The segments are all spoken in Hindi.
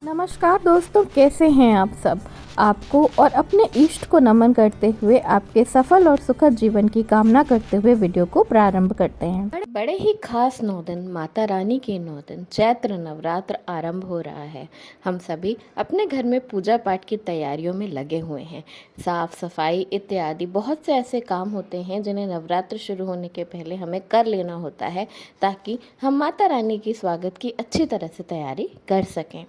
नमस्कार दोस्तों, कैसे हैं आप सब। आपको और अपने इष्ट को नमन करते हुए आपके सफल और सुखद जीवन की कामना करते हुए वीडियो को प्रारंभ करते हैं। बड़े ही खास 9 दिन, माता रानी के 9 दिन चैत्र नवरात्र आरंभ हो रहा है। हम सभी अपने घर में पूजा पाठ की तैयारियों में लगे हुए हैं। साफ सफाई इत्यादि बहुत से ऐसे काम होते हैं जिन्हें नवरात्र शुरू होने के पहले हमें कर लेना होता है, ताकि हम माता रानी की स्वागत की अच्छी तरह से तैयारी कर सकें।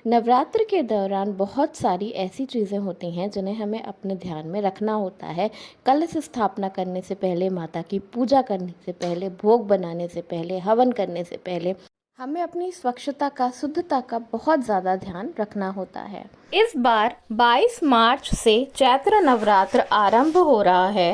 नवरात्र के दौरान बहुत सारी ऐसी चीज़ें होती हैं जिन्हें हमें अपने ध्यान में रखना होता है। कलश स्थापना करने से पहले, माता की पूजा करने से पहले, भोग बनाने से पहले, हवन करने से पहले हमें अपनी स्वच्छता का, शुद्धता का बहुत ज़्यादा ध्यान रखना होता है। इस बार 22 मार्च से चैत्र नवरात्र आरंभ हो रहा है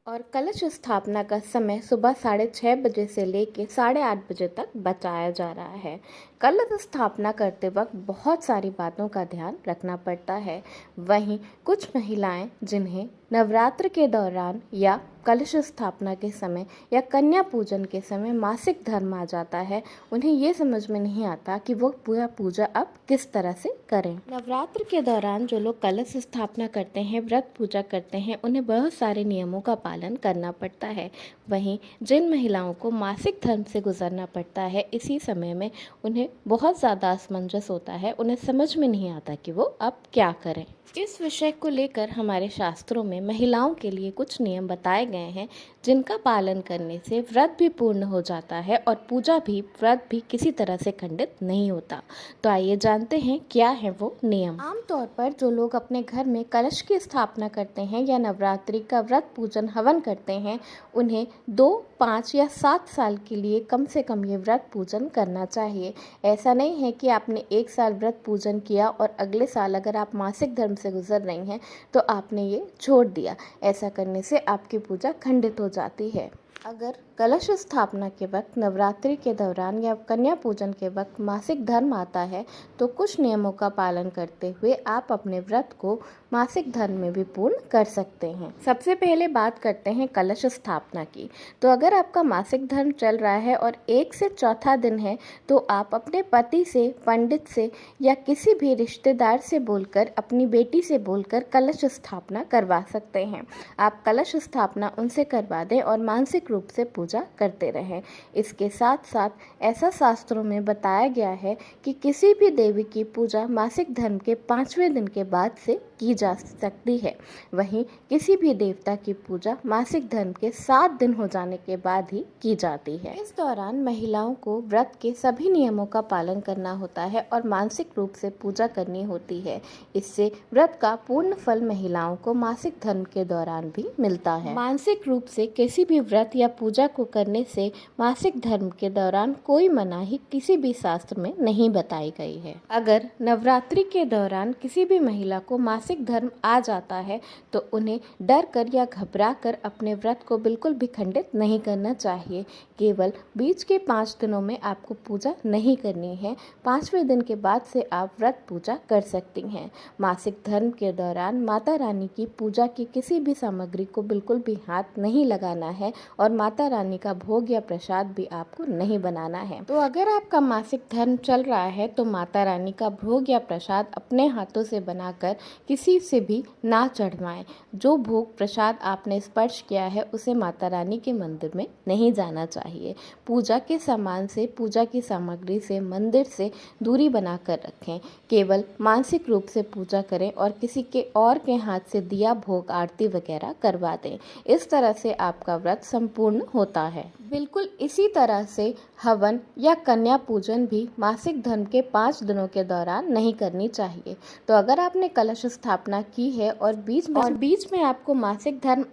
और कलश स्थापना का समय सुबह 6:30 बजे से लेकर 8:30 बजे तक बताया जा रहा है। कलश स्थापना करते वक्त बहुत सारी बातों का ध्यान रखना पड़ता है। वहीं कुछ महिलाएं जिन्हें नवरात्र के दौरान या कलश स्थापना के समय या कन्या पूजन के समय मासिक धर्म आ जाता है, उन्हें ये समझ में नहीं आता कि वो पूरा पूजा अब किस तरह से करें। नवरात्र के दौरान जो लोग कलश स्थापना करते हैं, व्रत पूजा करते हैं, उन्हें बहुत सारे नियमों का पालन करना पड़ता है। वहीं जिन महिलाओं को मासिक धर्म से गुजरना पड़ता है, इसी समय में उन्हें बहुत ज़्यादा असमंजस होता है, उन्हें समझ में नहीं आता कि वो अब क्या करें। इस विषय को लेकर हमारे शास्त्रों में महिलाओं के लिए कुछ नियम बताए गए हैं, जिनका पालन करने से व्रत भी पूर्ण हो जाता है और पूजा भी, व्रत भी किसी तरह से खंडित नहीं होता। तो आइए जानते हैं क्या है वो नियम। आमतौर पर जो लोग अपने घर में कलश की स्थापना करते हैं या नवरात्रि का व्रत पूजन हवन करते हैं, उन्हें 2, 5 या 7 साल के लिए कम से कम ये व्रत पूजन करना चाहिए। ऐसा नहीं है कि आपने 1 साल व्रत पूजन किया और अगले साल अगर आप मासिक धर्म से गुजर रही हैं तो आपने ये छोड़ दिया। ऐसा करने से आपकी पूजा खंडित हो जाती है। अगर कलश स्थापना के वक्त, नवरात्रि के दौरान या कन्या पूजन के वक्त मासिक धर्म आता है, तो कुछ नियमों का पालन करते हुए आप अपने व्रत को मासिक धर्म में भी पूर्ण कर सकते हैं। सबसे पहले बात करते हैं कलश स्थापना की। तो अगर आपका मासिक धर्म चल रहा है और 1 से चौथा दिन है, तो आप अपने पति से, पंडित से या किसी भी रिश्तेदार से बोलकर, अपनी बेटी से बोलकर कलश स्थापना करवा सकते हैं। आप कलश स्थापना उनसे करवा दें और मानसिक रूप से पूजा करते रहें। इसके साथ साथ ऐसा शास्त्रों में बताया गया है कि किसी भी देवी की पूजा मासिक धर्म के 5वें दिन के बाद से की जा सकती है। वहीं किसी भी देवता की पूजा मासिक धर्म के 7 दिन हो जाने के बाद ही की जाती है। इस दौरान महिलाओं को व्रत के सभी नियमों का पालन करना होता है और मानसिक रूप से पूजा करनी होती है। इससे व्रत का पूर्ण फल महिलाओं को मासिक धर्म के दौरान भी मिलता है। मानसिक रूप से किसी भी व्रत या पूजा को करने से मासिक धर्म के दौरान कोई मनाही किसी भी शास्त्र में नहीं बताई गई है। अगर नवरात्रि के दौरान किसी भी महिला को मासिक धर्म आ जाता है, तो उन्हें डर कर या घबरा कर अपने व्रत को बिल्कुल भी खंडित नहीं करना चाहिए। केवल बीच के 5 दिनों में आपको पूजा नहीं करनी है। 5वें दिन के बाद से आप व्रत पूजा कर सकती हैं। मासिक धर्म के दौरान माता रानी की पूजा की किसी भी सामग्री को बिल्कुल भी हाथ नहीं लगाना है और माता रानी का भोग या प्रसाद भी आपको नहीं बनाना है। तो अगर आपका मासिक धर्म चल रहा है, तो माता रानी का भोग या प्रसाद अपने हाथों से बनाकर किसी से भी ना चढ़वाएं। जो भोग प्रसाद आपने स्पर्श किया है, उसे माता रानी के मंदिर में नहीं जाना चाहिए। पूजा के सामान से, पूजा की सामग्री से, मंदिर से दूरी बनाकर रखें। केवल मानसिक रूप से पूजा करें और किसी के और के हाथ से दिया, भोग, आरती वगैरह करवा दें। इस तरह से आपका व्रत संपूर्ण होता है। बिल्कुल इसी तरह से हवन या कन्या पूजन भी मासिक धर्म के 5 दिनों के दौरान नहीं करनी चाहिए। तो अगर आपने कलश स्थापना की है और बीच में आपको मासिक धर्म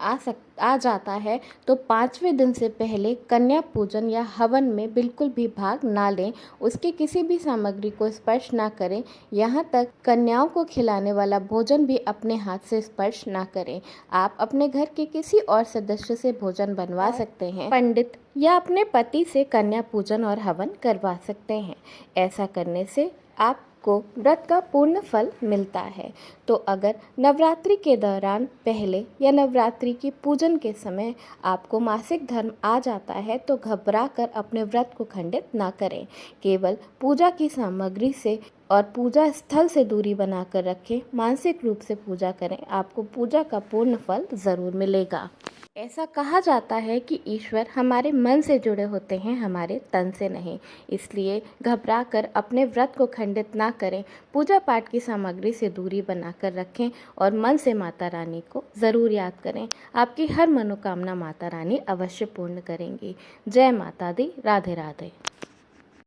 आ जाता है, तो 5वें दिन से पहले कन्या पूजन या हवन में बिल्कुल भी भाग ना लें। उसके किसी भी सामग्री को स्पर्श ना करें। यहाँ तक कन्याओं को खिलाने वाला भोजन भी अपने हाथ से स्पर्श ना करें। आप अपने घर के किसी और सदस्य से भोजन बनवा सकते हैं। पंडित या अपने पति से कन्या पूजन और हवन करवा सकते हैं। ऐसा करने से आप आपको व्रत का पूर्ण फल मिलता है। तो अगर नवरात्रि के दौरान पहले या नवरात्रि की पूजन के समय आपको मासिक धर्म आ जाता है तो घबरा कर अपने व्रत को खंडित ना करें। केवल पूजा की सामग्री से और पूजा स्थल से दूरी बनाकर रखें। मानसिक रूप से पूजा करें, आपको पूजा का पूर्ण फल ज़रूर मिलेगा। ऐसा कहा जाता है कि ईश्वर हमारे मन से जुड़े होते हैं, हमारे तन से नहीं। इसलिए घबरा कर अपने व्रत को खंडित ना करें। पूजा पाठ की सामग्री से दूरी बनाकर रखें और मन से माता रानी को ज़रूर याद करें। आपकी हर मनोकामना माता रानी अवश्य पूर्ण करेंगी। जय माता दी। राधे राधे।